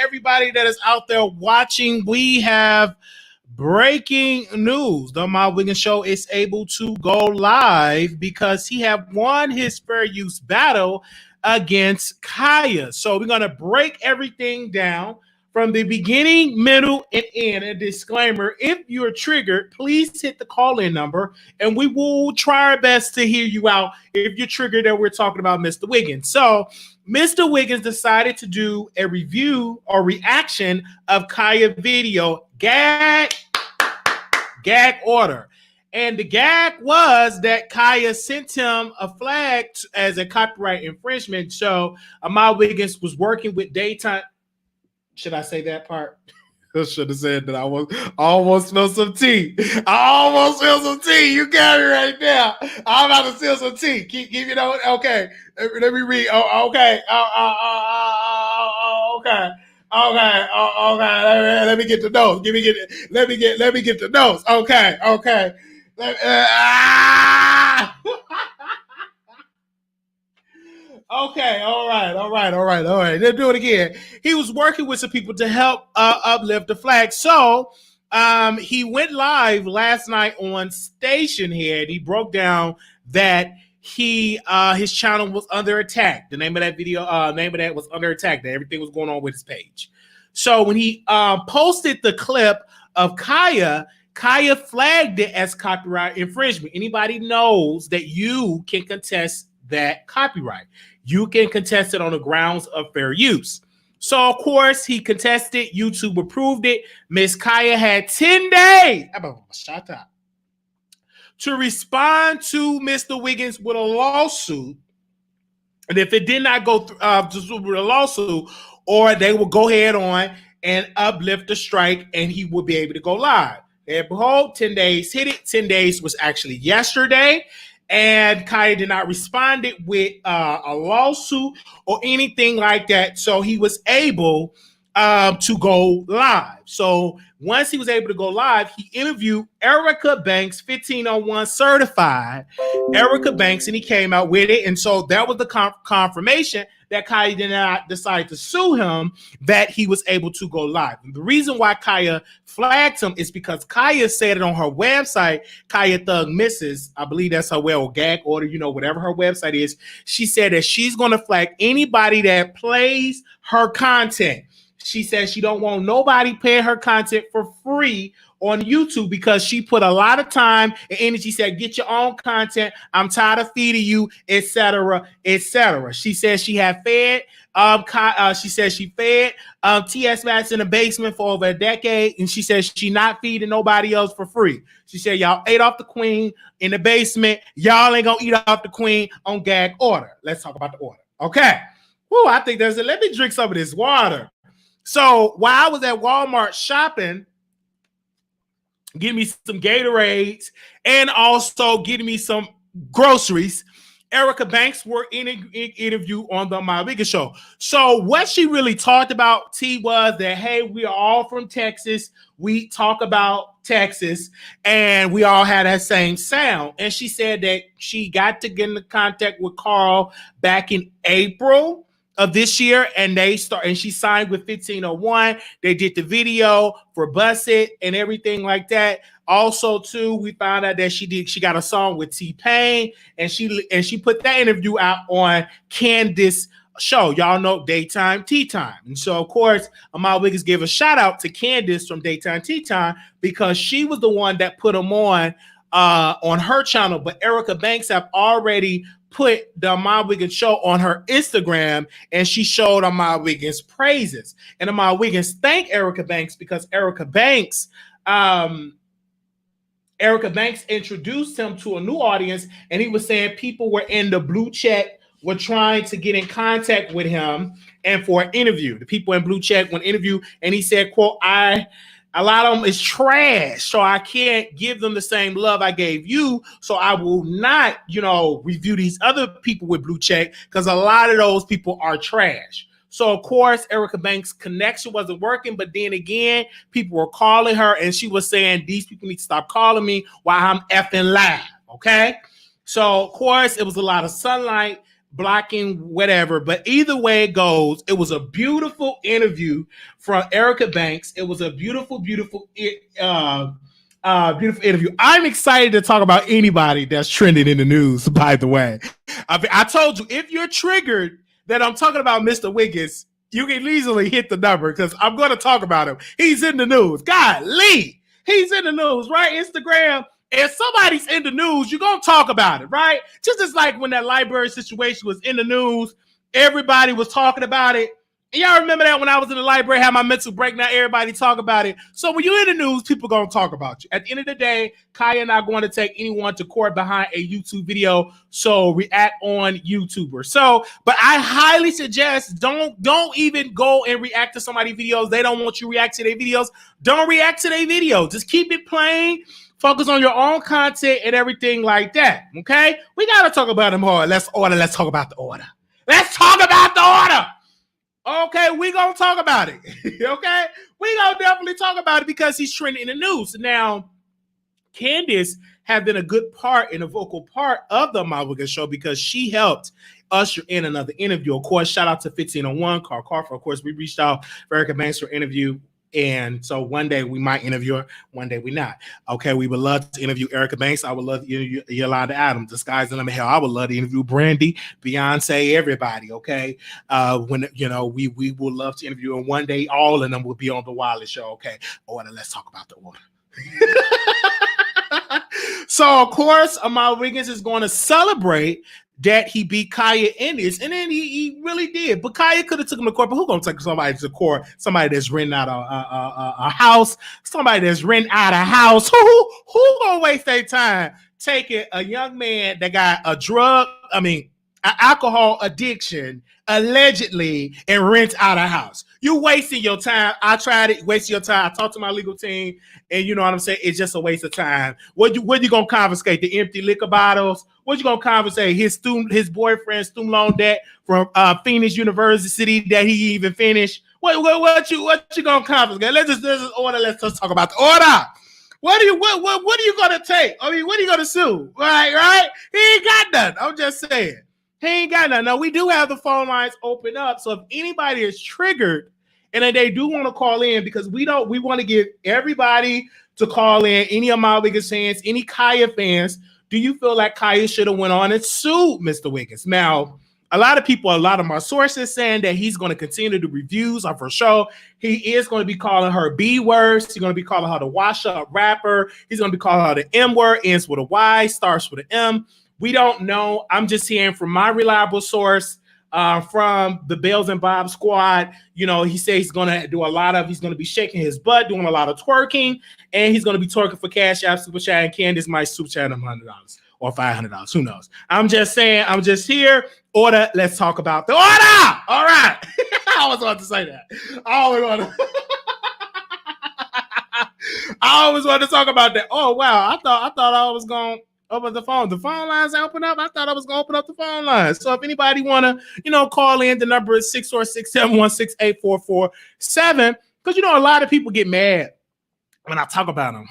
Everybody that is out there watching, we have breaking news. The Armon Wiggins Show is able to go live because he have won his fair use battle against Khia. So we're going to break everything down from the beginning, middle, and end. A disclaimer, if you're triggered, please hit the call-in number, and we will try our best to hear you out if you're triggered that we're talking about Mr. Wiggins. So Mr. Wiggins decided to do a review or reaction of Khia video, gag order. And the gag was that Khia sent him a flag as a copyright infringement. So Armon Wiggins was working with daytime. Should I say that part? I should have said that I almost spilled some tea. I almost spilled some tea. You got me right now. I'm about to spill some tea. Keep you know. Okay. Let me read. Oh, okay. Okay. Okay. Okay. Let me get the notes. Let me get the notes. Okay. Okay. Okay, all right. Let's do it again. He was working with some people to help uplift the flag. So he went live last night on Station here, and he broke down that his channel was under attack. The name of that video, was under attack, that everything was going on with his page. So when he posted the clip of Khia flagged it as copyright infringement. Anybody knows that you can contest that copyright. You can contest it on the grounds of fair use. So, of course, he contested. YouTube approved it. Miss Khia had 10 days to respond to Mr. Wiggins with a lawsuit. And if it did not go through with a lawsuit, or they will go ahead on and uplift the strike, and he will be able to go live. And behold, 10 days hit it. 10 days was actually yesterday. And Khia did not respond with a lawsuit or anything like that. So he was able to go live. So once he was able to go live, he interviewed Erica Banks, 1501 certified Erica Banks, and he came out with it. And so that was the confirmation that Khia did not decide to sue him, that he was able to go live. And the reason why Khia flagged him is because Khia said it on her website, Khia Thug Misses, I believe that's her gag order, whatever her website is. She said that she's going to flag anybody that plays her content. She says she don't want nobody paying her content for free on YouTube because she put a lot of time and energy. Said, get your own content. I'm tired of feeding you, etc., etc. She says she had fed. She says she fed TS Max in the basement for over a decade, and she says she not feeding nobody else for free. She said y'all ate off the queen in the basement. Y'all ain't gonna eat off the queen on gag order. Let's talk about the order. Okay. Woo, I think let me drink some of this water. So while I was at Walmart shopping, getting me some Gatorades and also getting me some groceries, Erica Banks were in an interview on the Armon Wiggins Show. So what she really talked about, T, was that, hey, we are all from Texas. We talk about Texas, and we all had that same sound. And she said that she got to get into contact with Carl back in April of this year, and she signed with 1501. They did the video for Bust It and everything like that. Also, too, we found out that she got a song with T-Pain, and she put that interview out on Candace show. Y'all know Daytime Tea Time. And so, of course, Armon Wiggins gave a shout out to Candace from Daytime Tea Time because she was the one that put him on her channel. But Erica Banks have already put the Armon Wiggins show on her Instagram, and she showed Armon Wiggins praises. And Armon Wiggins thanked Erica Banks because Erica Banks introduced him to a new audience, and he was saying people were in the blue check were trying to get in contact with him and for an interview. The people in blue check want interview, and he said, quote, a lot of them is trash, so I can't give them the same love I gave you, so I will not, review these other people with blue check because a lot of those people are trash. So, of course, Erica Banks' connection wasn't working, but then again, people were calling her, and she was saying, these people need to stop calling me while I'm effing live, okay? So, of course, it was a lot of sunlight blocking whatever, but either way it goes, it was a beautiful interview from Erica Banks. It was a beautiful interview. I'm excited to talk about anybody that's trending in the news, by the way. I told you, if you're triggered that I'm talking about Mr. Wiggins, you can easily hit the number because I'm going to talk about him. He's in the news. Golly, he's in the news, right? Instagram. If somebody's in the news, you're going to talk about it, right? Just as like when that library situation was in the news, everybody was talking about it. And y'all remember that when I was in the library, had my mental break, now everybody talk about it. So when you're in the news, people going to talk about you. At the end of the day, Khia not going to take anyone to court behind a YouTube video, so react on YouTuber. So, but I highly suggest don't even go and react to somebody's videos. They don't want you to react to their videos. Don't react to their videos. Just keep it plain. Focus on your own content and everything like that, okay? We got to talk about them hard. Let's talk about the order. Let's talk about the order. Okay, we going to talk about it, okay? We going to definitely talk about it because he's trending in the news. Now, Candace have been a good part and a vocal part of the Armon Wiggins show because she helped usher in another interview. Of course, shout out to 1501, Carl Carfer. Of course, we reached out for Erica Banks for interview. And so one day we might interview her, one day we not. Okay, we would love to interview Erica Banks. I would love to interview Yolanda Adams, the sky's the limit. Hell, I would love to interview Brandy, Beyonce, everybody. Okay, when we would love to interview, and one day all of them will be on the Wiley Show. Okay, let's talk about the order. So of course, Armon Wiggins is going to celebrate that he beat Khia in this, and then he really did. But Khia could have took him to court, but who gonna take somebody to court? Somebody that's renting out a house, somebody that's renting out a house. Who gonna waste their time taking a young man that got an alcohol addiction, allegedly, and rent out a house? You wasting your time. I tried it, wasting your time. I talked to my legal team, and you know what I'm saying? It's just a waste of time. What you gonna confiscate? The empty liquor bottles? What you gonna confiscate? His boyfriend's student loan debt from Phoenix University that he even finished? What you gonna confiscate? Let's just order. Let's just talk about the order. What are you gonna take? I mean, what are you gonna sue? Right? He ain't got nothing. I'm just saying. He ain't got nothing. Now, we do have the phone lines open up. So if anybody is triggered and they do want to call in, because we want to get everybody to call in, any Armon Wiggins fans, any Khia fans, do you feel like Khia should have went on and sued Mr. Wiggins? Now, a lot of my sources saying that he's going to continue to do reviews of her show. He is going to be calling her B words. He's going to be calling her the wash up rapper. He's going to be calling her the M word, ends with a Y, starts with an M. We don't know. I'm just hearing from my reliable source from the Bells and Bob squad. He says he's going to do he's going to be shaking his butt, doing a lot of twerking, and he's going to be twerking for Cash App, Super Chat, and Candace might Super Chat him $100 or $500. Who knows? I'm just saying, I'm just here. Order. Let's talk about the order. All right. I always want to say that. I always want to talk about that. Oh, wow. I thought I was going to open the phone. The phone lines open up. I thought I was going to open up the phone lines. So if anybody want to, call in, the number is 646-716-8447. Because, a lot of people get mad when I talk about them.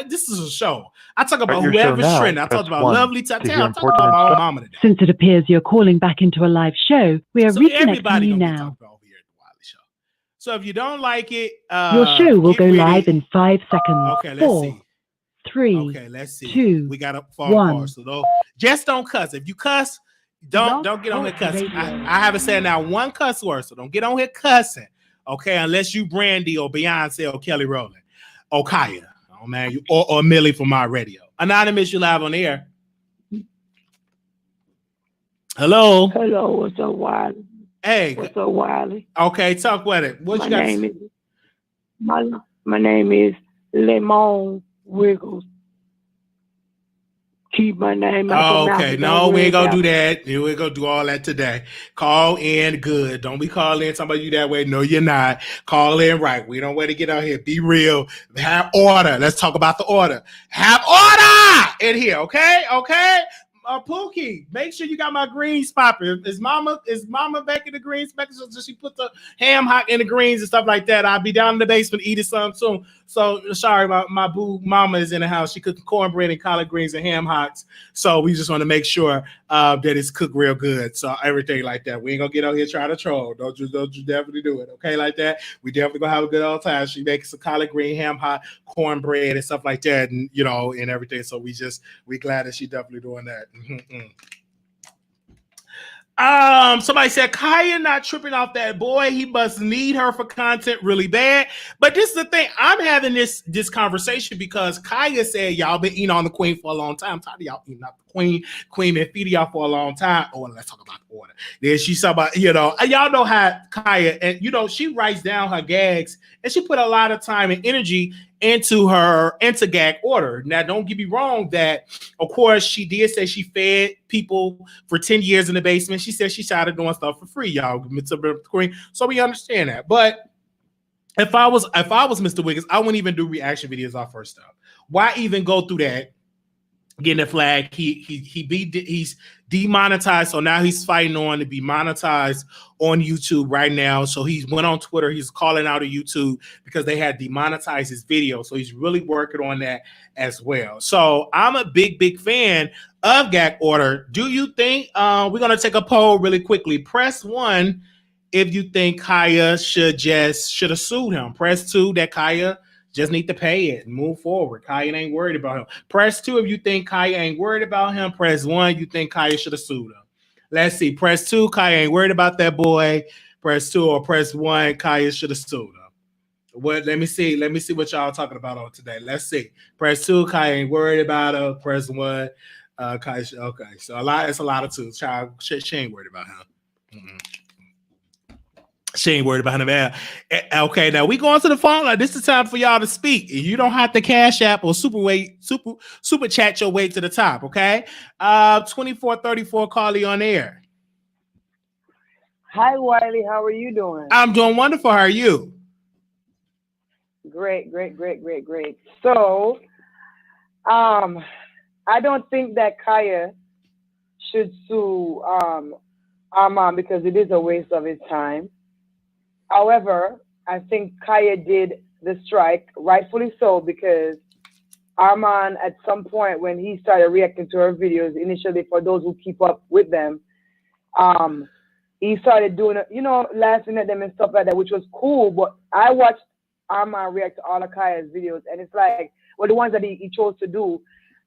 This is a show. I talk about whoever's trending. I talk about Lovely Tattoo. I talk about my mama today. Since it appears you're calling back into a live show, we are reconnecting you now. So if you don't like it, your show will go live in 5 seconds. Okay, let's see. 3. Okay, let's see. 2. We got a phone call. So just don't cuss. If you cuss, Don't get on here cussing. I haven't said now one cuss word, so don't get on here cussing. Okay, unless you Brandy or Beyonce or Kelly Rowland or Khia. Oh man, or Millie from my radio. Anonymous, you live on the air. Hello. Hello, what's up, Wiley? Hey. What's up, Wiley? Okay, talk with it. What you got? My name is Armon Wiggins. Keep my name out. Okay, no, we ain't gonna do that. We ain't gonna do all that today. Call in good. Don't be calling somebody you that way. No, you're not. Call in right. We don't want to get out here. Be real. Have order. Let's talk about the order. Have order in here. Okay. Pookie, make sure you got my greens popping. Is mama baking the greens? Making sure she put the ham hock in the greens and stuff like that. I'll be down in the basement eating some soon. So sorry, my boo mama is in the house. She cooking cornbread and collard greens and ham hocks. So we just want to make sure that it's cooked real good. So everything like that. We ain't gonna get out here trying to troll. Don't you definitely do it. Okay, like that. We definitely gonna have a good old time. She making some collard green, ham hock, cornbread and stuff like that, and and everything. So we glad that she definitely doing that. Somebody said Khia not tripping off that boy. He must need her for content really bad. But this is the thing. I'm having this conversation because Khia said y'all been eating on the queen for a long time. I'm tired of y'all eating out the queen. Queen been feeding y'all for a long time. Oh, let's talk about the order. Then she talk about, y'all know how Khia, and she writes down her gags and she put a lot of time and energy into gag order. Now, don't get me wrong that, of course, she did say she fed people for 10 years in the basement. She said she started doing stuff for free, y'all. So we understand that. But if I was Mr. Wiggins, I wouldn't even do reaction videos off her stuff. Why even go through that? Getting a flag, he's demonetized, so now he's fighting on to be monetized on YouTube right now. So he went on Twitter, he's calling out of YouTube because they had demonetized his video. So he's really working on that as well. So I'm a big fan of gag order. Do you think we're gonna take a poll really quickly? Press 1 if you think Khia should have sued him. Press 2 that Khia just need to pay it and move forward. Khia ain't worried about him. Press 2 if you think Khia ain't worried about him. Press 1 you think Khia should have sued him. Let's see. Press 2, Khia ain't worried about that boy. Press 2 or press 1, Khia should have sued him. What? Let me see what y'all talking about on today. Let's see. Press 2, Khia ain't worried about her. Press 1, Khia. Okay, so it's a lot of 2. Child, she ain't worried about him. Mm-hmm. She ain't worried about him at all. Okay, now we going to the phone. Like, this is time for y'all to speak. You don't have to cash app or super chat your way to the top. Okay, 2434 Carly on air. Hi, Wiley. How are you doing? I'm doing wonderful. How are you? Great. So, I don't think that Khia should sue Armon because it is a waste of his time. However, I think Khia did the strike, rightfully so, because Armon, at some point when he started reacting to her videos, initially for those who keep up with them, he started doing, laughing at them and stuff like that, which was cool. But I watched Armon react to all of Khia's videos, and it's like, well, the ones that he chose to do.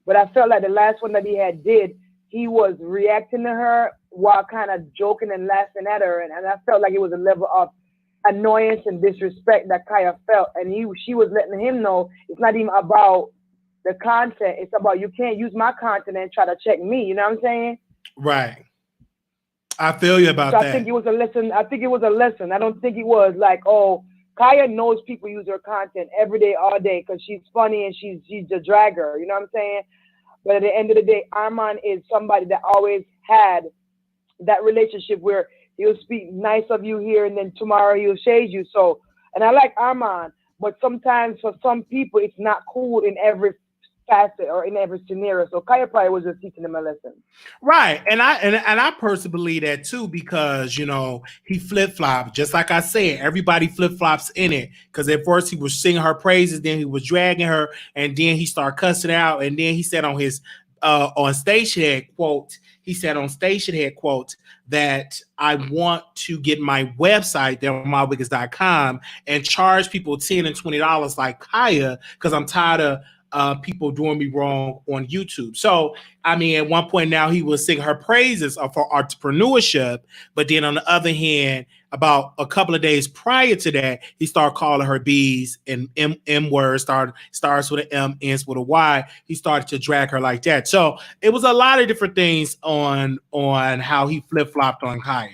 But I felt like the last one that he did, he was reacting to her while kind of joking and laughing at her, and I felt like it was a level of annoyance and disrespect that Khia felt, and she was letting him know it's not even about the content, it's about you can't use my content and try to check me, you know what I'm saying? Right. I feel you about that. I think it was a lesson. I don't think it was like, oh, Khia knows people use her content every day, all day, because she's funny and she's the dragger, you know what I'm saying? But at the end of the day, Armon is somebody that always had that relationship where he'll speak nice of you here, and then tomorrow he'll shade you. So, and I like Armon, but sometimes for some people, it's not cool in every facet or in every scenario. So Khia probably was just teaching him a lesson. Right. And I personally believe that too, because, he flip-flopped. Just like I said, everybody flip-flops in it. Because at first he was singing her praises, then he was dragging her, and then he started cussing out. And then he said on his on Stationhead quote, that I want to get my website, armonwiggins.com, and charge people $10 and $20 like Khia, because I'm tired of people doing me wrong on YouTube. So, I mean, at one point now he was singing her praises for entrepreneurship, but then on the other hand, about a couple of days prior to that, he started calling her B's and M words, starts with an M, ends with a Y. He started to drag her like that. So it was a lot of different things on how he flip-flopped on Khia.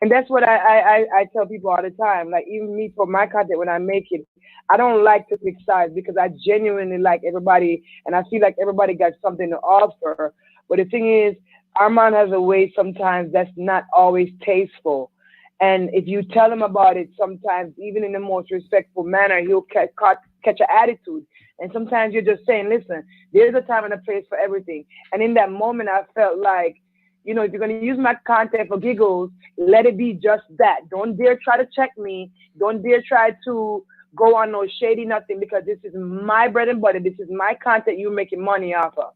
And that's what I tell people all the time. Like, even me, for my content, when I make it, I don't like to pick sides because I genuinely like everybody, and I feel like everybody got something to offer. But the thing is, Armon has a way sometimes that's not always tasteful. And if you tell him about it, sometimes, even in the most respectful manner, he'll catch an attitude. And sometimes you're just saying, listen, there's a time and a place for everything. And in that moment, I felt like, you know, if you're going to use my content for giggles, let it be just that. Don't dare try to check me. Don't dare try to go on no shady nothing, because this is my bread and butter. This is my content you're making money off of.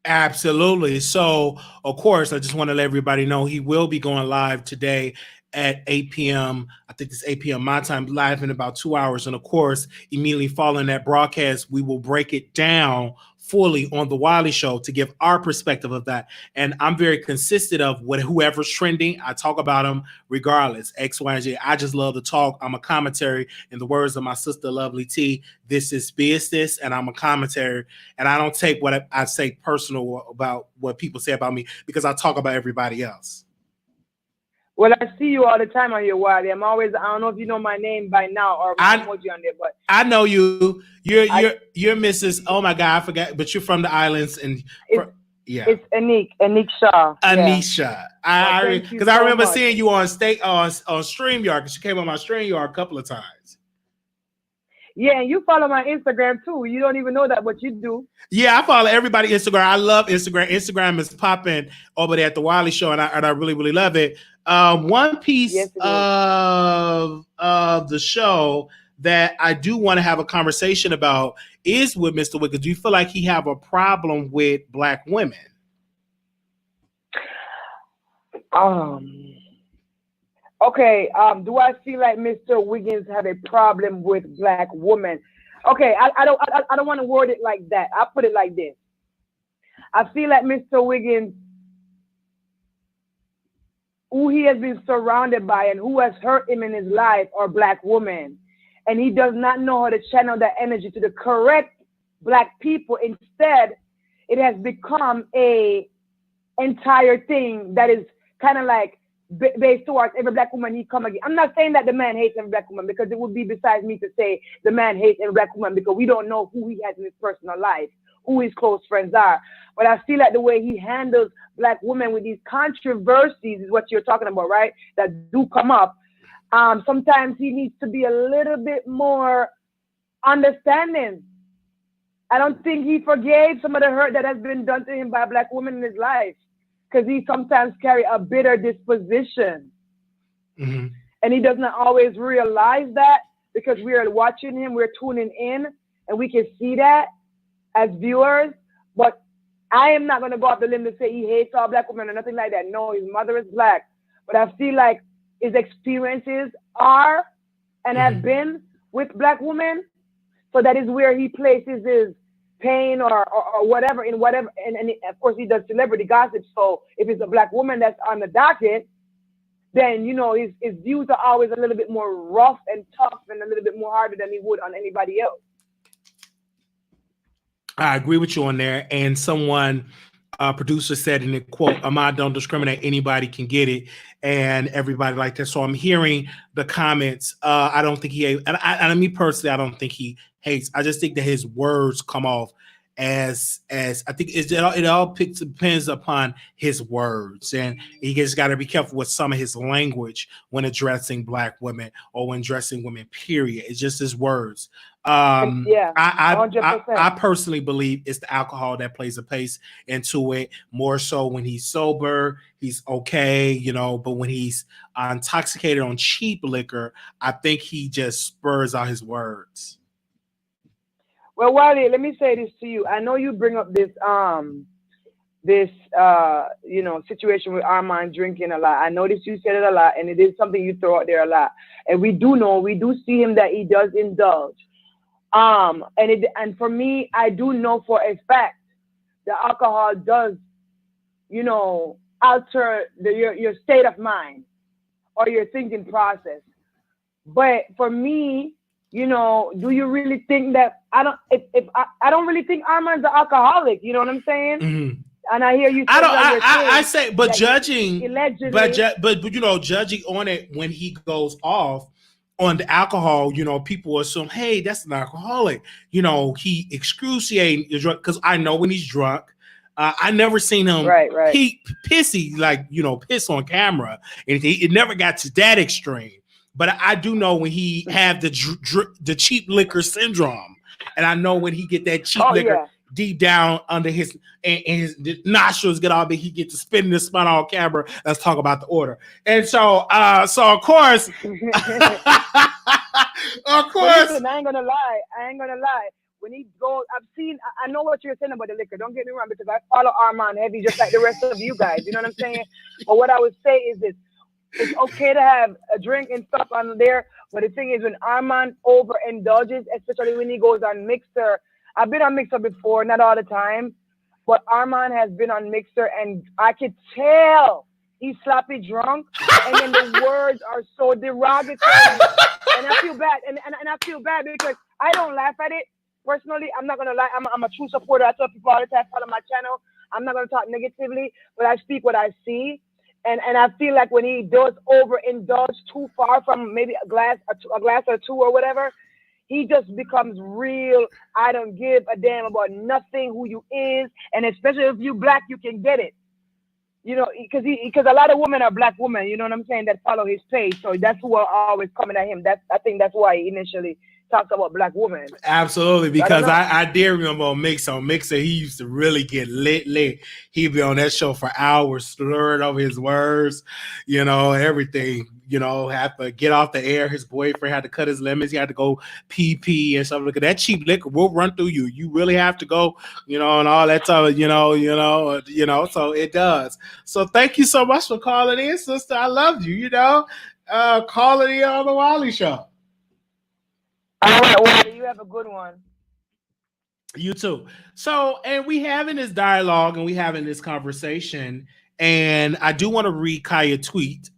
Absolutely. So, of course, I just want to let everybody know he will be going live today at 8 p.m. I think it's 8 p.m. my time, live in about 2 hours. And of course, immediately following that broadcast, we will break it down fully on the Wiley Show to give our perspective of that. And I'm very consistent of whoever's trending. I talk about them regardless. X, Y, and Z. I just love to talk. I'm a commentary. In the words of my sister, Lovely T, this is business, and I'm a commentary. And I don't take what I say personal about what people say about me, because I talk about everybody else. Well, I see you all the time on your Wiley. I don't know if you know my name by now or my emoji on there, but I know you. You're Mrs. Oh my God, I forgot, but you're from the islands, and yeah, it's Anik Shaw. Anisha. Yeah. Because I remember seeing you on StreamYard, because you came on my StreamYard a couple of times. Yeah, and you follow my Instagram too. You don't even know that, but you do. Yeah, I follow everybody Instagram. I love Instagram. Instagram is popping over there at the Wiley Show, and I really, really love it. One piece of the show that I do want to have a conversation about is with Mr. Wiggins. Do you feel like he have a problem with Black women? Okay. Do I feel like Mr. Wiggins have a problem with Black women? Okay, I don't want to word it like that. I'll put it like this. I feel like Mr. Wiggins, who he has been surrounded by and who has hurt him in his life, are Black women. And he does not know how to channel that energy to the correct Black people. Instead, it has become a entire thing that is kind of like based towards every Black woman he come again. I'm not saying that the man hates every Black woman, because it would be besides me to say the man hates every Black woman, because we don't know who he has in his personal life, who his close friends are. But I feel like the way he handles Black women with these controversies is what you're talking about, right? That do come up. Sometimes he needs to be a little bit more understanding. I don't think he forgave some of the hurt that has been done to him by Black women in his life, because he sometimes carry a bitter disposition. Mm-hmm. And he does not always realize that, because we are watching him, we're tuning in, and we can see that as viewers. But I am not going to go up the limb to say he hates all Black women or nothing like that. No, his mother is Black. But I feel like his experiences are and have been with Black women. So that is where he places his pain or whatever in whatever. And of course, he does celebrity gossip. So if it's a Black woman that's on the docket, then, you know, his views are always a little bit more rough and tough and a little bit more harder than he would on anybody else. I agree with you on there. And someone, producer said in the quote, Ahmad don't discriminate, anybody can get it, and everybody like that. So I'm hearing the comments. I don't think he, and me personally, I don't think he hates. I just think that his words come off as I think it all depends upon his words, and he just got to be careful with some of his language when addressing Black women or when addressing women, period. It's just his words. I personally believe it's the alcohol that plays a place into it, more so when he's sober, he's okay, you know, but when he's intoxicated on cheap liquor, I think he just spurs out his words. Well, Wiley, let me say this to you. I know you bring up this situation with Armon drinking a lot. I noticed you said it a lot, and it is something you throw out there a lot. And we do see him that he does indulge. And for me, I do know for a fact the alcohol does, alter your state of mind or your thinking process. But for me, do you really think that I don't really think Armand's an alcoholic, you know what I'm saying? Mm-hmm. And I hear you say I say, but judging, allegedly, but judging on it when he goes off on the alcohol, people assume, hey, that's an alcoholic. He excruciating is drunk because I know when he's drunk. I never seen him right. pissy, like, piss on camera. And it never got to that extreme. But I do know when he have the cheap liquor syndrome. And I know when he get that cheap liquor deep down under his and his nostrils get all big, he gets to spinning the spot on camera. Let's talk about the order. And so of course, of course. Listen, I ain't gonna lie. When he goes, I know what you're saying about the liquor. Don't get me wrong, because I follow Armon heavy just like the rest of you guys. You know what I'm saying? But what I would say is this. It's okay to have a drink and stuff on there, but the thing is when Armon overindulges, especially when he goes on Mixer. I've been on Mixer before, not all the time, but Armon has been on Mixer, and I could tell he's sloppy drunk, and then the words are so derogatory, and I feel bad, and I feel bad because I don't laugh at it. Personally, I'm not gonna lie, I'm a true supporter. I tell people all the time, follow my channel. I'm not gonna talk negatively, but I speak what I see. And I feel like when he does overindulge too far from maybe a glass or two or whatever, he just becomes real. I don't give a damn about nothing, who you is, and especially if you black, you can get it. Because a lot of women are black women, you know what I'm saying, that follow his page. So that's who are always coming at him. I think that's why he initially talks about black women. Absolutely, because I dare remember on Mixer, he used to really get lit. He'd be on that show for hours, slurring over his words, everything. Have to get off the air. His boyfriend had to cut his lemons. He had to go pee and stuff. Look at that cheap liquor will run through you. You really have to go, and all that stuff. So it does. So thank you so much for calling in, sister. I love you. Calling in on the Wiley Show. All right, well, you have a good one. You too. So, and we having this dialogue and we having this conversation, and I do want to read Khia tweet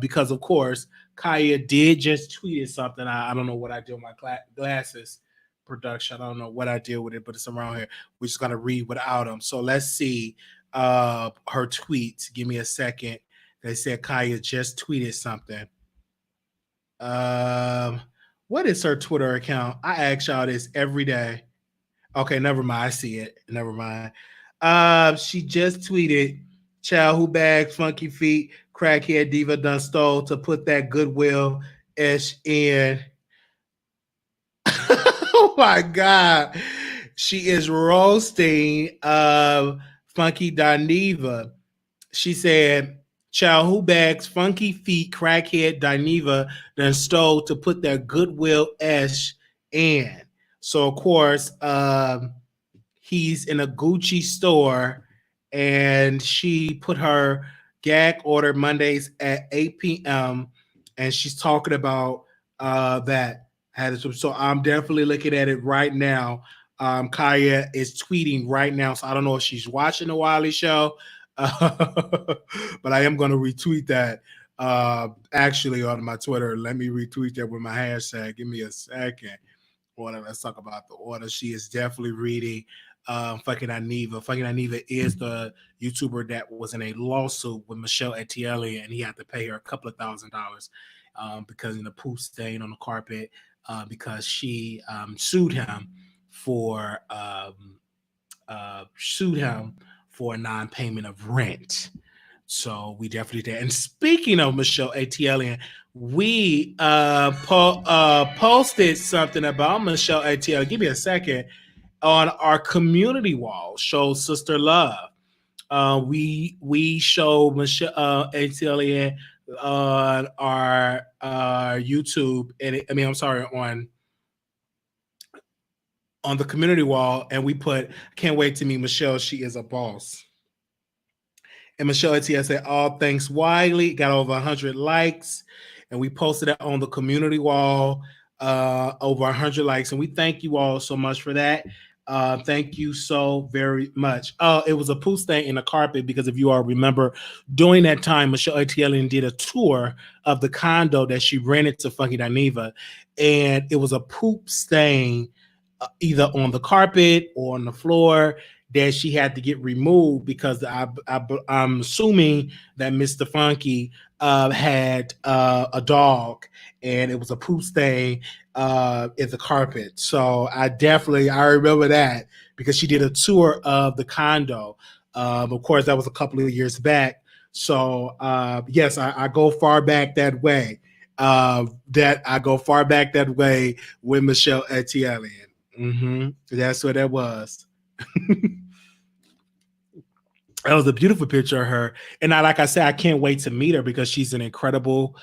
because, of course, Khia did just tweeted something. I don't know what I did with my glasses production. I don't know what I did with it, but it's around here. We're just gonna read without them. So let's see her tweets. Give me a second. They said Khia just tweeted something. What is her Twitter account? I ask y'all this every day. Okay, never mind. I see it. Never mind. She just tweeted, child who bagged funky feet, crackhead diva done stole to put that goodwill ish in. Oh my God. She is roasting Funky Dineva. She said, child who bags funky feet, crackhead Dineva done stole to put their goodwill ish in. So, of course, he's in a Gucci store, and she put her gag order Mondays at 8 p.m., and she's talking about that. So I'm definitely looking at it right now. Khia is tweeting right now, so I don't know if she's watching the Wiley Show, but I am going to retweet that actually on my Twitter. Let me retweet that with my hashtag. Give me a second. Let's talk about the order. She is definitely reading Fucking Dineva. Fucking Dineva is the YouTuber that was in a lawsuit with Michelle Etiele, and he had to pay her a couple of $1,000s because of the poop stain on the carpet because she sued him for non-payment of rent. So we definitely did. And speaking of Michelle Etiele, we posted something about Michelle Etiele. Give me a second. On our community wall, show Sister Love. We show Michelle Etiele on our YouTube, and on the community wall, and we put, "Can't wait to meet Michelle. She is a boss." And Michelle Etiele said, "All thanks Wiley." Got over 100 likes, and we posted it on the community wall. over 100 likes, and we thank you all so much for that. Thank you so very much. It was a poo stain in the carpet because if you all remember, during that time, Michelle Etienne did a tour of the condo that she rented to Funky Dineva, and it was a poop stain either on the carpet or on the floor that she had to get removed because I'm assuming that Mr. Funky had a dog and it was a poop stain in the carpet. So I remember that because she did a tour of the condo. Of course, that was a couple of years back. So yes, I go far back that way. With Michelle Etienne. That's what that was. That was a beautiful picture of her. And like I said, I can't wait to meet her because she's an incredible,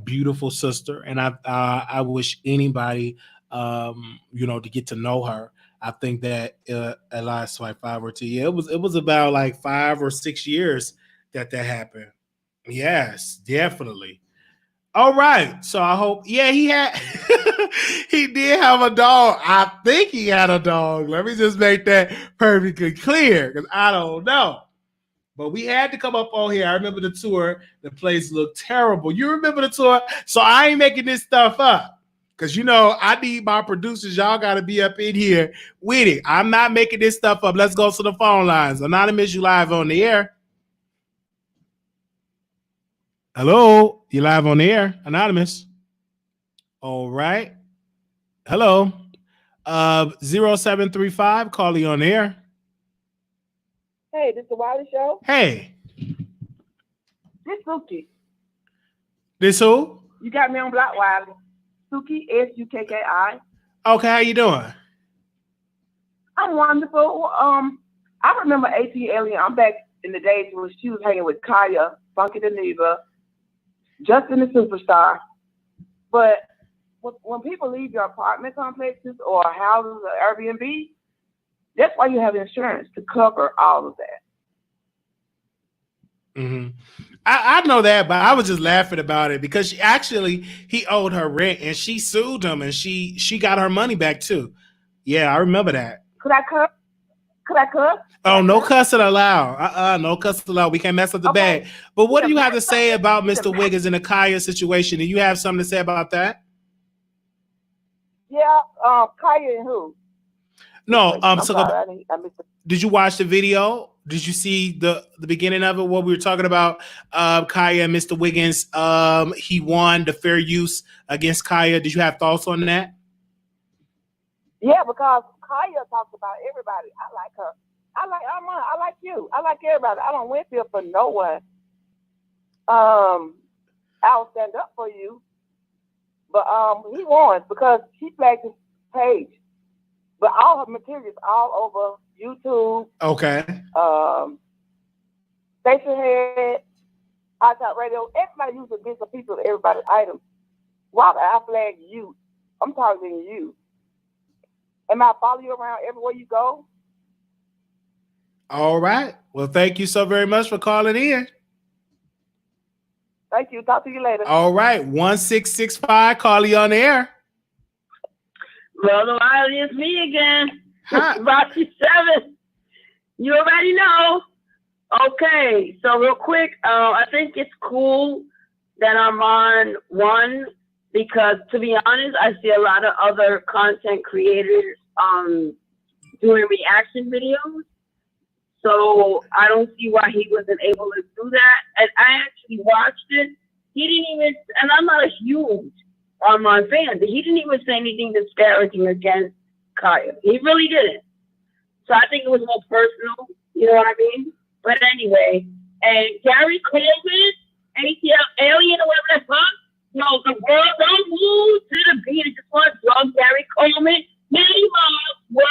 beautiful sister. And I wish anybody, to get to know her. I think that it lasts like 5 or 2 years. It was about like 5 or 6 years that happened. Yes, definitely. All right. So I hope, he had, he did have a dog. I think he had a dog. Let me just make that perfectly clear because I don't know. But we had to come up on here. I remember the tour. The place looked terrible. You remember the tour? So I ain't making this stuff up because, I need my producers. Y'all got to be up in here with it. I'm not making this stuff up. Let's go to the phone lines. Anonymous, you live on the air. Hello, you live on the air, Anonymous. All right. Hello. 0735, call you on the air. Hey, this is the Wiley Show. Hey. This Suki. This who? You got me on Block Wiley. Suki, Sukki. Okay, how you doing? I'm wonderful. I remember AT Alien. I'm back in the days when she was hanging with Khia, Funky Dineva, Justin the Superstar. But when people leave your apartment complexes or houses or Airbnb, that's why you have insurance to cover all of that. Mm-hmm. I know that, but I was just laughing about it because he owed her rent and she sued him and she got her money back too. Yeah, I remember that. Could I cuss? Oh, no cussing allowed. No cussing allowed. We can't mess up the bag. But what do you have to say about Mr. Wiggins and the Khia situation? Do you have something to say about that? Yeah, Khia and who? No, did you watch the video? Did you see the beginning of it? What we were talking about, Khia and Mr. Wiggins. He won the fair use against Khia. Did you have thoughts on that? Yeah, because Khia talks about everybody. I like her. I like Armon. I like you. I like everybody. I don't win for no one. I'll stand up for you. But he won because she flagged his page. But all her material is all over YouTube. Okay. Station Head, iTalk Radio. Everybody uses against the people, everybody's items. Why would I flag you? I'm targeting you. Am I following you around everywhere you go? All right. Well, thank you so very much for calling in. Thank you. Talk to you later. All right. 1665, call you on the air. Brother Wiley, it's me again. Hi. Rocky 7. You already know. Okay, so real quick, I think it's cool that Armon won because, to be honest, I see a lot of other content creators doing reaction videos. So I don't see why he wasn't able to do that. And I actually watched it. He didn't even, and I'm not a huge Armon fan, but he didn't even say anything disparaging against Khia. He really didn't. So I think it was more personal, you know what I mean? But anyway, and Gary Coleman, ATL Alien or whatever that's called, no, the world don't move to the beat. It just want drunk Gary Coleman. Maybe what?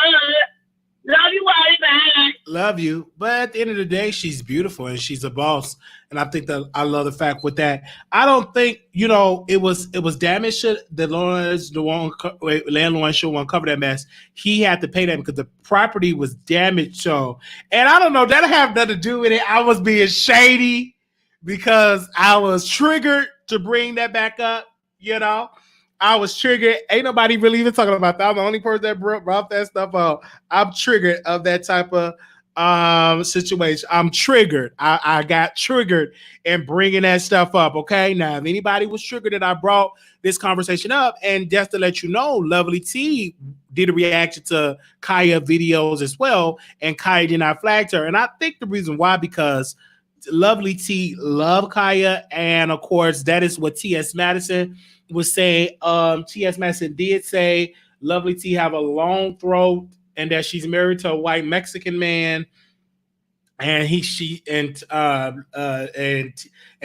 Love you, Wiley, man. Love you. But at the end of the day, she's beautiful and she's a boss. And I think that I love the fact with that. I don't think, it was damage that landlord show won't cover that mess. He had to pay that because the property was damaged. So, and I don't know, that have nothing to do with it. I was being shady because I was triggered to bring that back up, I was triggered. Ain't nobody really even talking about that. I'm the only person that brought that stuff up. I'm triggered of that type of situation. I'm triggered. I got triggered in bringing that stuff up. Okay, now if anybody was triggered that I brought this conversation up, and just to let you know, Lovely T did a reaction to Khia videos as well, and Khia did not flag her. And I think the reason why, because Lovely T love Khia, and of course that is what T.S. Madison was saying. T.S. Madison did say Lovely T have a long throat and that she's married to a white Mexican man, and T.S.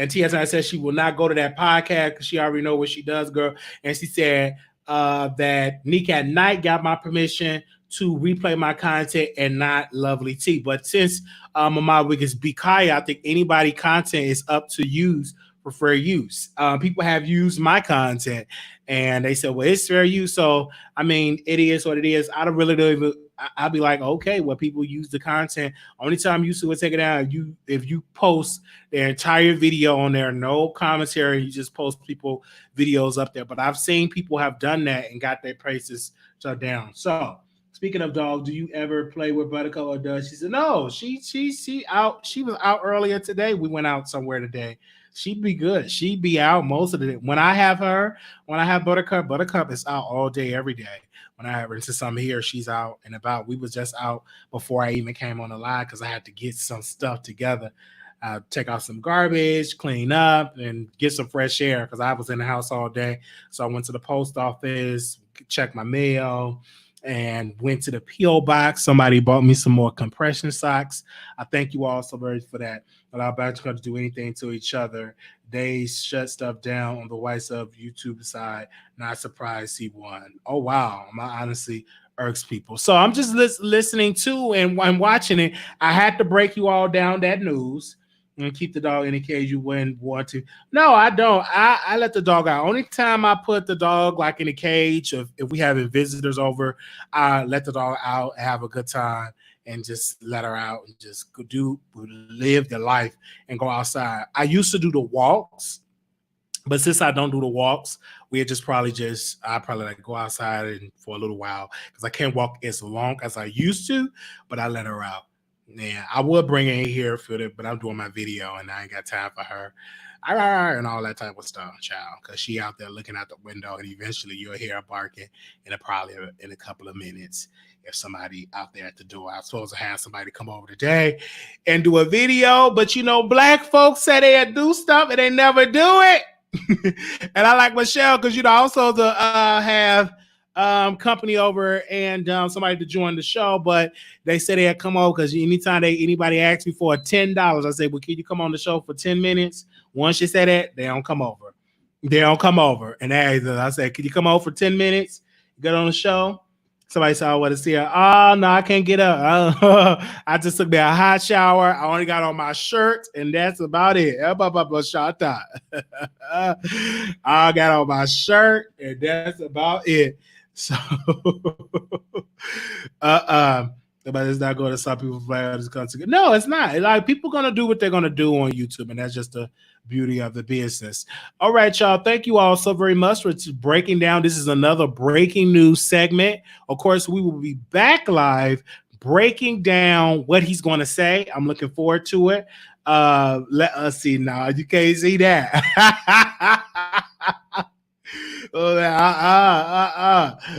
Madison said she will not go to that podcast because she already know what she does, girl. And she said that Nick at Night got my permission to replay my content and not Lovely T. But since Armon Wiggins be Khia, I think anybody content is up to use for fair use. People have used my content and they said, well, it's fair use. So, I mean, it is what it is. I don't even, I'll be like, okay, well, people use the content. Only time you would take it down, if you post their entire video on there, no commentary, you just post people videos up there. But I've seen people have done that and got their prices shut down. So, speaking of dog, do you ever play with Buttercup or does? She said, no, she out. She was out earlier today. We went out somewhere today. She'd be good. She'd be out most of the day. When I have Buttercup is out all day, every day. When I have her into some here, she's out and about. We was just out before I even came on the live because I had to get some stuff together. Take out some garbage, clean up, and get some fresh air because I was in the house all day. So I went to the post office, checked my mail, and went to the P.O. box. Somebody bought me some more compression socks. I thank you all so very much for that. But I'm about to do anything to each other. They shut stuff down on the white sub YouTube side. Not surprised he won. Oh, wow. My honestly irks people. So I'm just listening to and watching it. I had to break you all down that news. And keep the dog in the cage you wouldn't want to. No, I don't. I let the dog out. Only time I put the dog like in a cage, if we having visitors over, I let the dog out, have a good time, and just let her out and just live the life and go outside. I used to do the walks, but since I don't do the walks, I probably like go outside and for a little while because I can't walk as long as I used to, but I let her out. Yeah, I would bring her in here for it, but I'm doing my video and I ain't got time for her and all that type of stuff, child, because she out there looking out the window and eventually you'll hear her barking in a couple of minutes if somebody out there at the door. I was supposed to have somebody come over today and do a video, but black folks say they'd do stuff and they never do it. And I like Michelle because also to have company over and somebody to join the show, but they said they had come over because anytime anybody asks me for $10, I say, well, can you come on the show for 10 minutes? Once you say that, they don't come over. And I said, can you come over for 10 minutes? Get on the show. Somebody said, I want to see her. Oh, no, I can't get up. I just took me a hot shower. I only got on my shirt, and that's about it. I got on my shirt, and that's about it. So, but it's not going to stop people from playing this country. No, it's not. Like people gonna do what they're gonna do on YouTube, and that's just the beauty of the business. All right, y'all. Thank you all so very much for breaking down. This is another breaking news segment. Of course, we will be back live breaking down what he's going to say. I'm looking forward to it. Let us see now. You can't see that.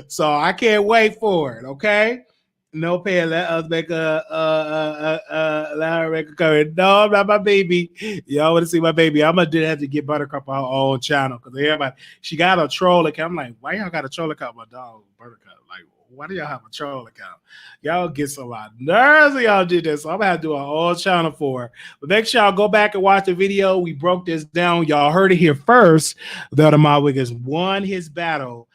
So I can't wait for it. Okay. No pay. Let us make let her make a comment. No, I'm not my baby. Y'all want to see my baby? I'm gonna have to get Buttercup on her own channel because everybody she got a troll account. I'm like, why y'all got a troll account? My dog Buttercup. Like, why do y'all have a troll account? Y'all get so lot nerves when y'all did this. So I'm gonna have to do an whole channel for her. But make sure y'all go back and watch the video. We broke this down. Y'all heard it here first. That Armon Wiggins won his battle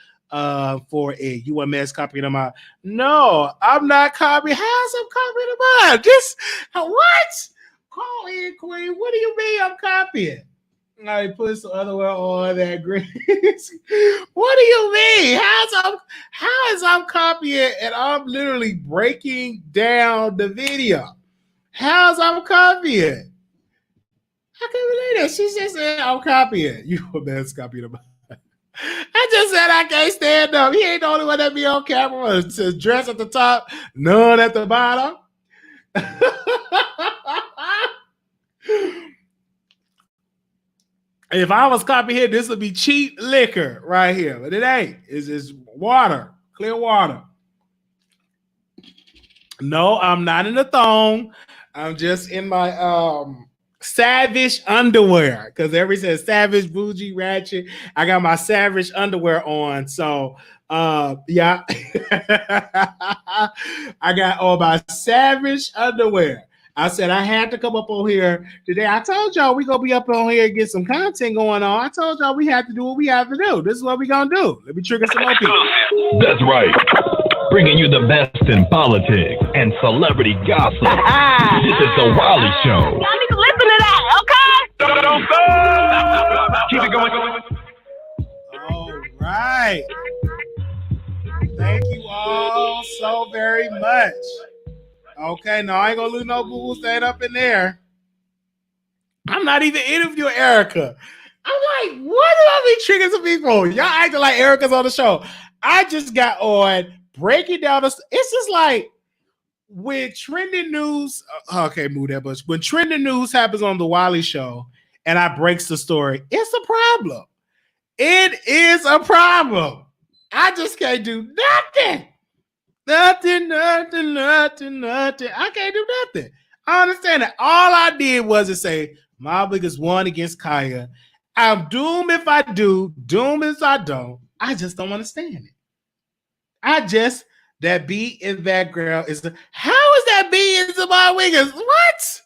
for a UMS copying them out. No, I'm not copying. How's I'm copying them out? Just what? Call in, Queen. What do you mean I'm copying? I put some other one on that grease. What do you mean? How is I'm copying and I'm literally breaking down the video? How's I'm copying? I can't believe that. She just said I'm copying. You a man's copying them. I just said I can't stand up. He ain't the only one that be on camera to dress at the top, none at the bottom. If I was copy here, this would be cheap liquor right here, but it ain't. It's just water, clear water. No, I'm not in the thong. I'm just in my Savage underwear, because everybody says Savage, bougie, ratchet. I got my Savage underwear on, so yeah. I got all my Savage underwear. I said I had to come up on here today. I told y'all we gonna be up on here and get some content going on. I told y'all we have to do what we have to do. This is what we gonna do. Let me trigger some more people. That's right. Bringing you the best in politics and celebrity gossip. This is the Wiley Show. Y'all need to listen to that, okay? Don't go. Keep it going. All right. Thank you all so very much. Okay, no, I ain't gonna lose no boo stand up in there. I'm not even interviewing Erica. I'm like, what do I be triggering some people? Y'all acting like Erica's on the show. I just got on breaking down the. It's just like when trending news. Okay, move that much. When trending news happens on the Wiley Show, and I breaks the story, it's a problem. It is a problem. I just can't do nothing. Nothing. I can't do nothing. I understand that. All I did was to say, my biggest won against Khia. I'm doomed if I do, doomed if I don't. I just don't understand it. That beat in the background is how is that beat in Armon Wiggins? What?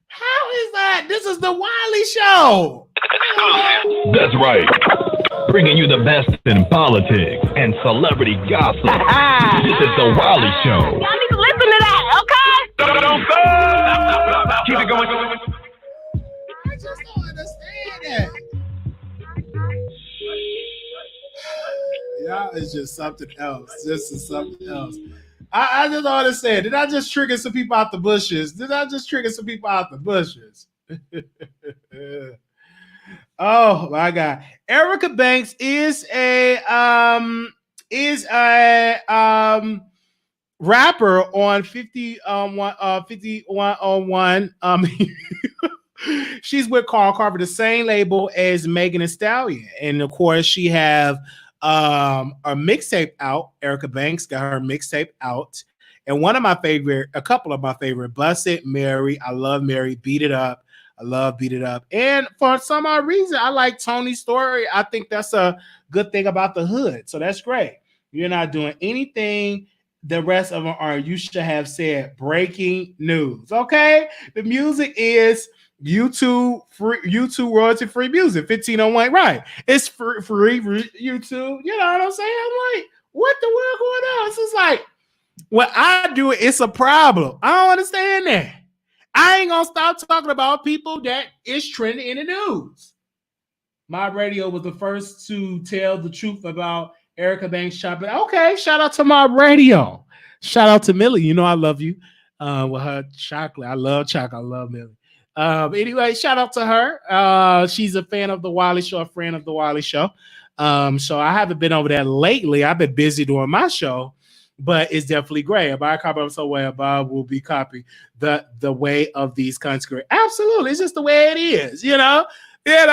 How is that? This is the Wiley Show. That's right. Bringing you the best in politics and celebrity gossip. This is the Wiley Show. Y'all need to listen to that, okay? Don't go. Keep it going. I just don't understand that. Y'all is just something else. This is something else. I just don't understand. Did I just trigger some people out the bushes? Oh my God. Erica Banks is a rapper on 5101. She's with Carl Carver, the same label as Megan Thee Stallion. And of course, she have a mixtape out. Erica Banks got her mixtape out. And a couple of my favorite, Blessed, Mary, I Love Mary, Beat It Up. I love Beat It Up. And for some odd reason, I like Tony's story. I think that's a good thing about the hood. So that's great. You're not doing anything the rest of them are. You should have said breaking news. Okay? The music is YouTube royalty free music. 1501, right? It's free YouTube. You know what I'm saying? I'm like, what the world going on? It's just like when I do it, it's a problem. I don't understand that. I ain't gonna stop talking about people that is trending in the news. My radio was the first to tell the truth about Erica Banks shopping. Okay, shout out to my radio. Shout out to Millie. You know I love you with her chocolate. I love chocolate. I love Millie. Anyway, shout out to her. She's a fan of the Wiley Show, a friend of the Wiley Show. So I haven't been over there lately. I've been busy doing my show. But it's definitely great. If I copy so well, Bob will be copy the way of these country. Absolutely, it's just the way it is. You know, that's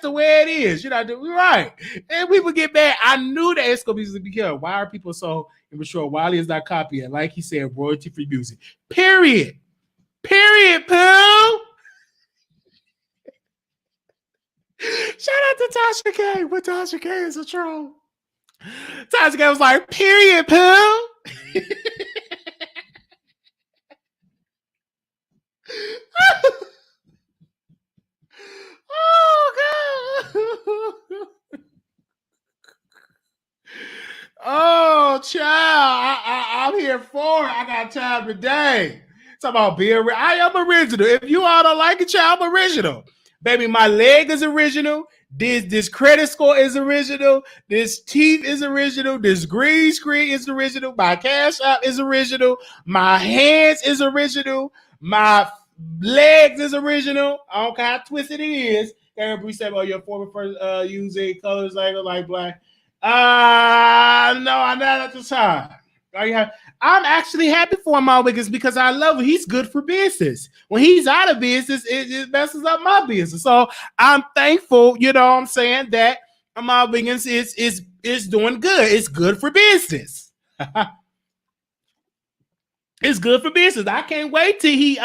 the way it is. You know, right? And people get mad. I knew that it's gonna be because why are people so immature? Wiley is not copying, like he said, royalty free music. Period. Pooh. Shout out to Tasha K. But Tasha K is a troll. Tasha K was like, period, Pooh. Oh, God. Oh, child. I'm here for it. I got time today. Talk about being I am original. If you all don't like it, child, I'm original. Baby, my leg is original. This credit score is original. This teeth is original. This green screen is original. My cash app is original. My hands is original. My legs is original. I don't care how twisted it is. Gary Bree said, "Oh, your former first using colors like black." No, I'm not at the time. I'm actually happy for Armon Wiggins because I love him. He's good for business. When he's out of business, it messes up my business. So I'm thankful, you know what I'm saying, that Armon Wiggins is doing good. It's good for business. It's good for business. I can't wait till he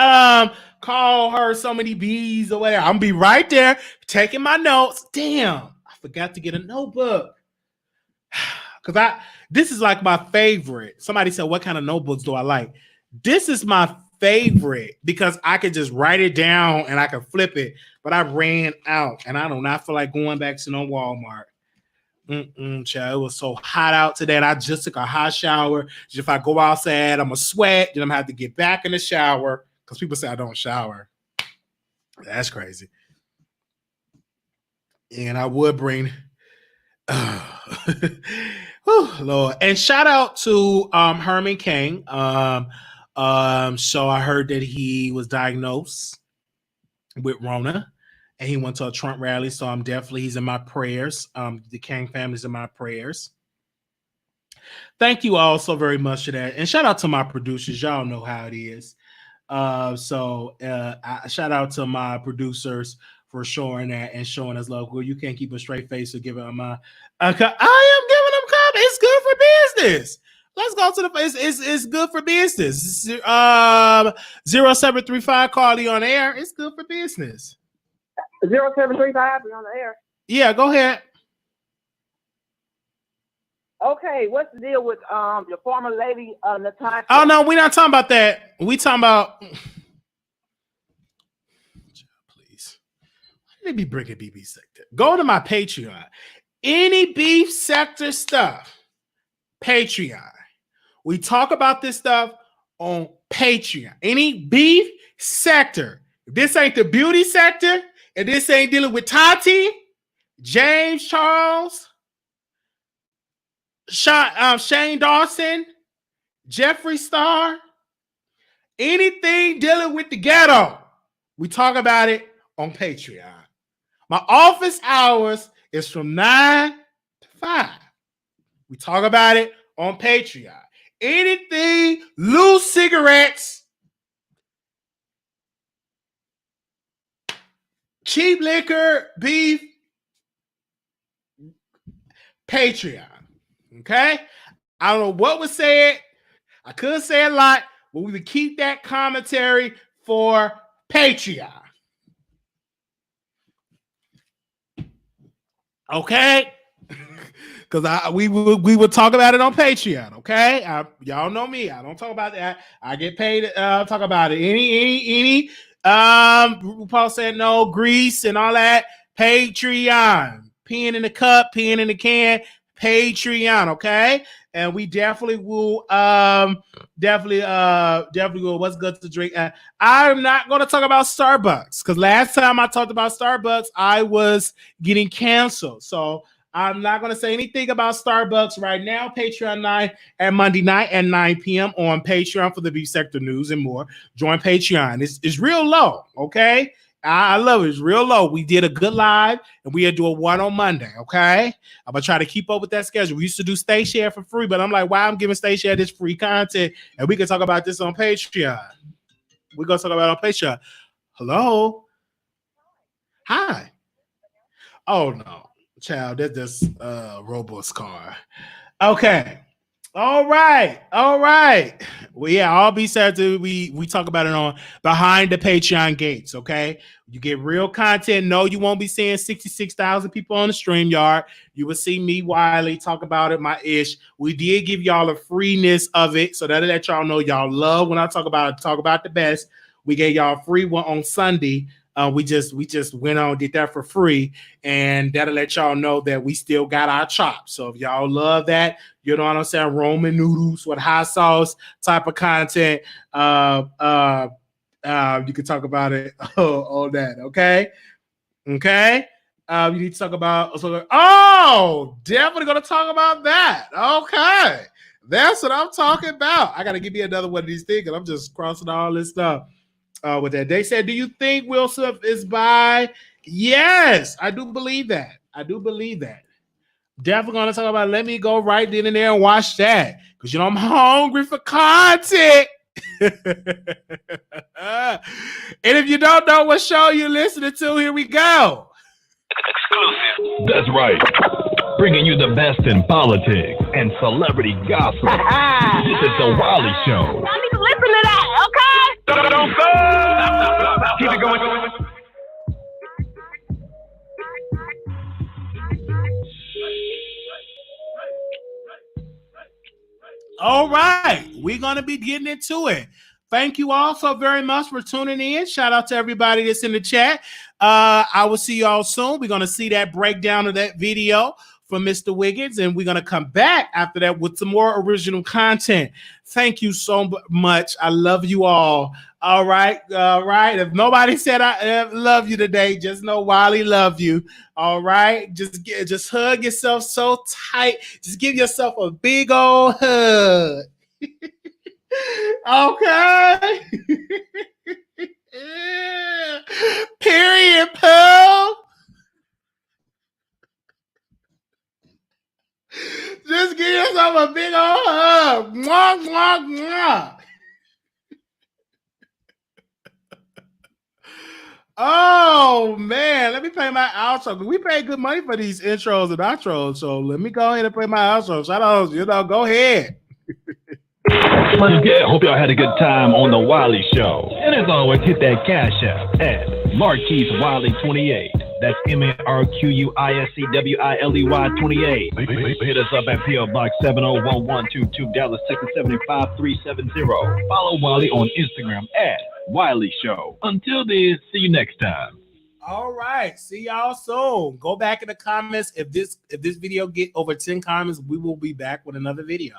call her so many B's or whatever. I'm gonna be right there taking my notes. Damn, I forgot to get a notebook. Because this is like my favorite. Somebody said, what kind of notebooks do I like? This is my favorite because I could just write it down and I can flip it. But I ran out and I do not feel like going back to no Walmart. Child, it was so hot out today and I just took a hot shower. If I go outside, I'm going to sweat. Then I'm going to have to get back in the shower because people say I don't shower. That's crazy. And I would bring... Lord. And shout out to Herman King. So I heard that he was diagnosed with Rona and he went to a Trump rally. So he's in my prayers. The King family's in my prayers. Thank you all so very much for that. And shout out to my producers. Y'all know how it is. Shout out to my producers for showing that and showing us love. Well, you can't keep a straight face or giving them I am giving them comments. It's good for business. Let's go to the face. It's good for business. 0735 Carly on air. It's good for business. 0735 on the air. Yeah, go ahead. Okay, what's the deal with your former lady, Natasha? Oh no, we're not talking about that. We talking about. Please, let me bring a BB sector. Go to my Patreon. Any beef sector stuff, Patreon. We talk about this stuff on Patreon. Any beef sector. If this ain't the beauty sector, and this ain't dealing with Tati, James Charles, Shane Dawson, Jeffree Star, anything dealing with the ghetto, we talk about it on Patreon. My office hours is from 9 to 5. We talk about it on Patreon. Anything, loose cigarettes, cheap liquor, beef, Patreon. Okay? I don't know what was said. I could say a lot, but we would keep that commentary for Patreon. Okay? Because we would talk about it on Patreon. Okay? Y'all know me. I don't talk about that. I get paid to talk about it. Any RuPaul said no, grease and all that. Patreon. Peeing in the cup, peeing in the can. Patreon, okay? And we definitely will definitely will. What's good to drink? I'm not going to talk about Starbucks because last time I talked about Starbucks, I was getting canceled. So I'm not going to say anything about Starbucks right now. Patreon 9 and Monday night at 9 p.m. on Patreon for the beef sector news and more. Join Patreon. It's real low, okay? I love it. It's real low. We did a good live, and we had to do a one on Monday, okay? I'm going to try to keep up with that schedule. We used to do Stay Share for free, but I'm like, why I'm giving Stay Share this free content, and we can talk about this on Patreon. We're going to talk about it on Patreon. Hello? Hi. Oh, no. Child, that's just Robo's car. Okay. All right. Well, yeah, I'll be sad to we talk about it on Behind the Patreon Gates, okay? You get real content. No, you won't be seeing 66,000 people on the StreamYard. You will see me, Wiley, talk about it, my ish. We did give y'all a freeness of it, so that'll let y'all know y'all love when I talk about it, talk about the best. We gave y'all a free one on Sunday. We just went on, did that for free, and that'll let y'all know that we still got our chops. So if y'all love that, you know what I'm saying, Roman noodles with hot sauce type of content, you can talk about it all that, okay? Okay? You need to talk about, definitely gonna talk about that. Okay. That's what I'm talking about. I gotta give you another one of these things, and I'm just crossing all this stuff. With that, they said, do you think Will Smith is bi? Yes, I do believe that. I do believe that. Definitely gonna talk about. Let me go right then and there and watch that because you know I'm hungry for content. And if you don't know what show you're listening to, here we go. Exclusive. That's right. Bringing you the best in politics and celebrity gossip. This is the Wiley Show. I need to listen to that, okay? Don't stop. Keep it going. All right, we're going to be getting into it. Thank you all so very much for tuning in. Shout out to everybody that's in the chat. I will see you all soon. We're going to see that breakdown of that video from Mr. Wiggins, and we're going to come back after that with some more original content. Thank you so much. I love you all. All right. If nobody said I love you today, just know Wiley love you. All right. Just hug yourself so tight. Just give yourself a big old hug. Okay. Period, Pooh. Just give yourself a big old hug. Mwah, mwah, mwah. Oh, man. Let me play my outro. We pay good money for these intros and outros, so let me go ahead and play my outro. Shout out, go ahead. Yeah, hope y'all had a good time on the Wiley Show. And as always, hit that cash app at Marquise Wiley 28. That's MarquisWiley 28. Hit us up at PO Box 701122 Dallas, Texas 75370. Follow Wiley on Instagram at Wiley Show. Until then, see you next time. All right, see y'all soon. Go back in the comments. If this video get over 10 comments, we will be back with another video.